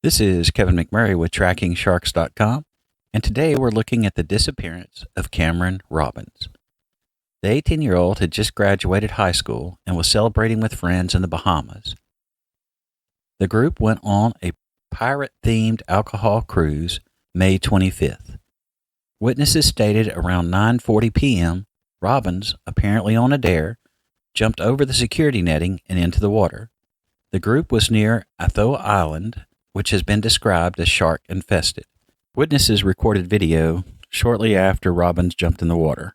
This is Kevin McMurray with TrackingSharks.com, and today we're looking at the disappearance of Cameron Robbins. The 18-year-old had just graduated high school and was celebrating with friends in the Bahamas. The group went on a pirate-themed alcohol cruise May 25th. Witnesses stated around 9:40 p.m., Robbins, apparently on a dare, jumped over the security netting and into the water. The group was near Athol Island, which has been described as shark infested. Witnesses recorded video shortly after Robbins jumped in the water.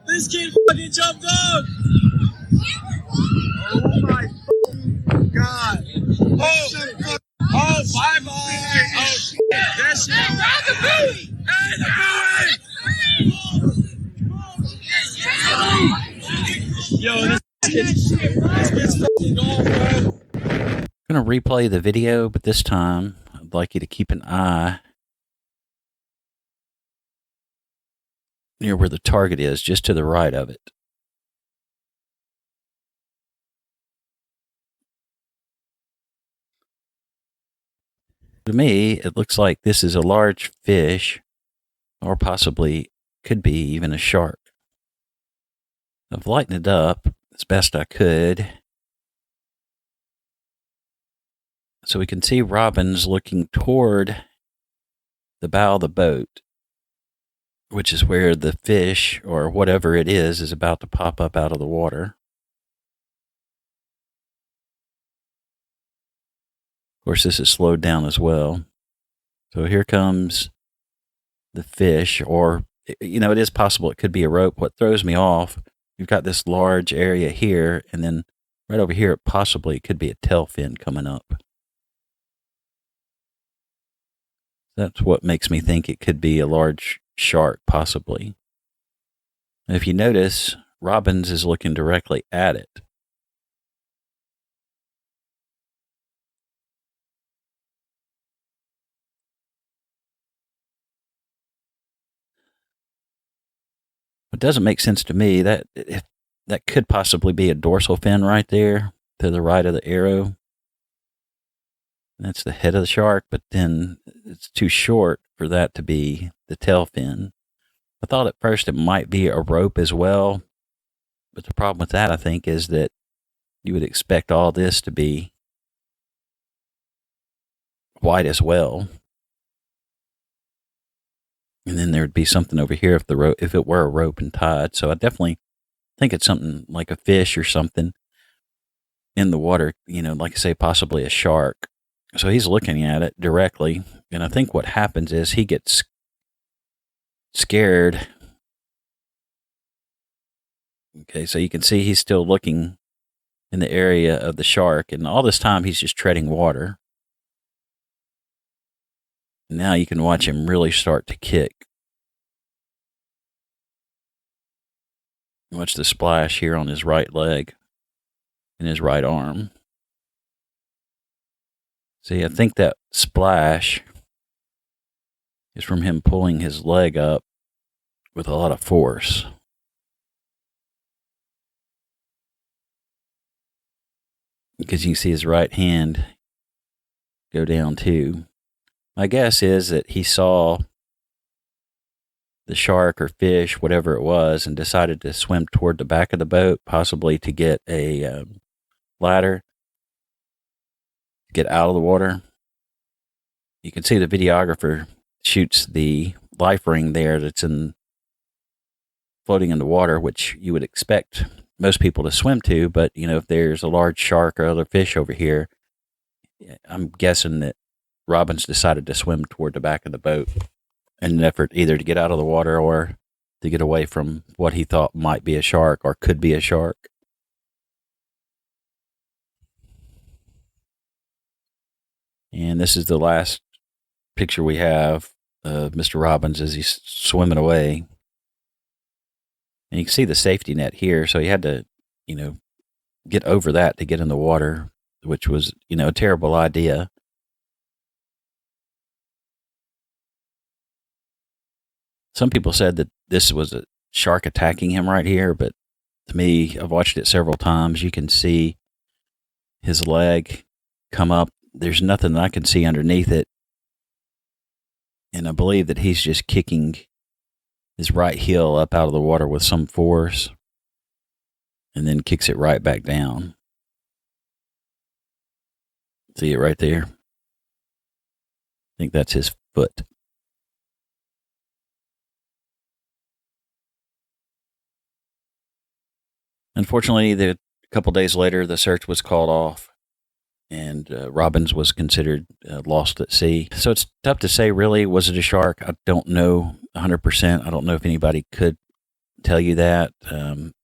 This kid fucking jumped up! Oh my God! Oh, bye-bye! Oh, shit! That shit! Hey, the buoy! Hey, the buoy! Yo, this kid's fucking gone, bro. I'm going to replay the video, but this time I'd like you to keep an eye near where the target is, just to the right of it. To me, it looks like this is a large fish, or possibly could be even a shark. I've lightened it up as best I could, so we can see Robbins looking toward the bow of the boat, which is where the fish, or whatever it is about to pop up out of the water. Of course, this is slowed down as well. So here comes the fish, or, you know, it is possible it could be a rope. What throws me off, you've got this large area here, and then right over here, possibly it could be a tail fin coming up. That's what makes me think it could be a large shark, possibly. If you notice, Robbins is looking directly at it. It doesn't make sense to me that that could possibly be a dorsal fin right there to the right of the arrow. That's the head of the shark, but then it's too short for that to be the tail fin. I thought at first it might be a rope as well, but the problem with that, I think, is that you would expect all this to be white as well. And then there would be something over here if it were a rope and tied. So I definitely think it's something like a fish or something in the water, you know, like I say, possibly a shark. So he's looking at it directly, and I think what happens is he gets scared. Okay, so you can see he's still looking in the area of the shark, and all this time he's just treading water. Now you can watch him really start to kick. Watch the splash here on his right leg and his right arm. See, I think that splash is from him pulling his leg up with a lot of force. Because you can see his right hand go down too. My guess is that he saw the shark or fish, whatever it was, and decided to swim toward the back of the boat, possibly to get a ladder, get out of the water. You can see the videographer shoots the life ring there that's floating in the water, which you would expect most people to swim to, but you know, if there's a large shark or other fish over here, I'm guessing that Robbins decided to swim toward the back of the boat in an effort either to get out of the water or to get away from what he thought might be a shark or could be a shark. And this is the last picture we have of Mr. Robbins as he's swimming away. And you can see the safety net here. So he had to, you know, get over that to get in the water, which was, you know, a terrible idea. Some people said that this was shark attacking him right here, but to me, I've watched it several times. You can see his leg come up. There's nothing that I can see underneath it. And I believe that he's just kicking his right heel up out of the water with some force and then kicks it right back down. See it right there? I think that's his foot. Unfortunately, a couple days later, the search was called off, and Robbins was considered lost at sea. So it's tough to say, really, was it a shark? I don't know 100%. I don't know if anybody could tell you that.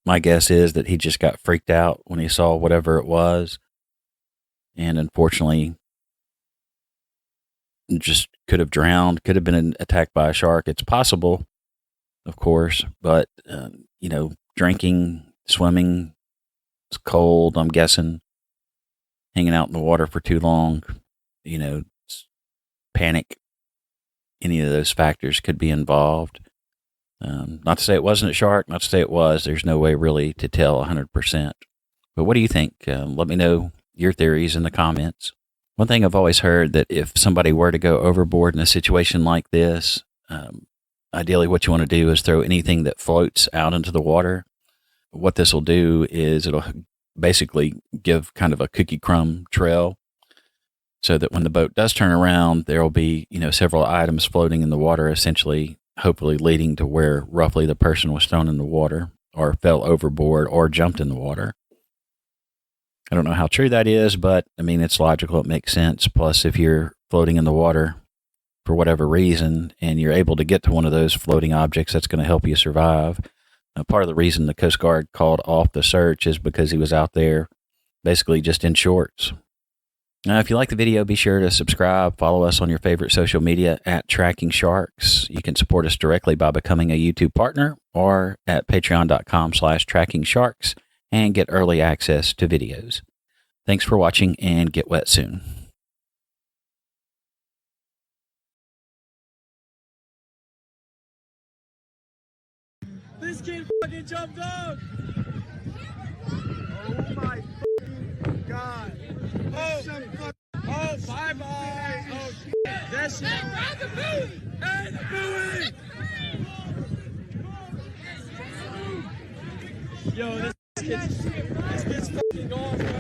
My guess is that he just got freaked out when he saw whatever it was, and unfortunately, just could have drowned, could have been attacked by a shark. It's possible, of course, but, drinking, swimming, it's cold, I'm guessing, hanging out in the water for too long, panic, any of those factors could be involved. Not to say it wasn't a shark, not to say it was. There's no way really to tell 100%. But what do you think? Let me know your theories in the comments. One thing I've always heard, that if somebody were to go overboard in a situation like this, ideally what you want to do is throw anything that floats out into the water. What this will do is it'll basically give kind of a cookie crumb trail, so that when the boat does turn around, there will be, several items floating in the water, essentially, hopefully leading to where roughly the person was thrown in the water or fell overboard or jumped in the water. I don't know how true that is, but it's logical. It makes sense. Plus, if you're floating in the water for whatever reason and you're able to get to one of those floating objects, that's going to help you survive. Part of the reason the Coast Guard called off the search is because he was out there basically just in shorts. Now, if you like the video, be sure to subscribe. Follow us on your favorite social media at Tracking Sharks. You can support us directly by becoming a YouTube partner or at patreon.com/trackingsharks and get early access to videos. Thanks for watching, and get wet soon. This kid fucking jumped up. Oh my God. Oh, bye-bye. Oh, shit. That's it. Hey, the buoy. Hey, the buoy. Yo, this kid's fucking awful.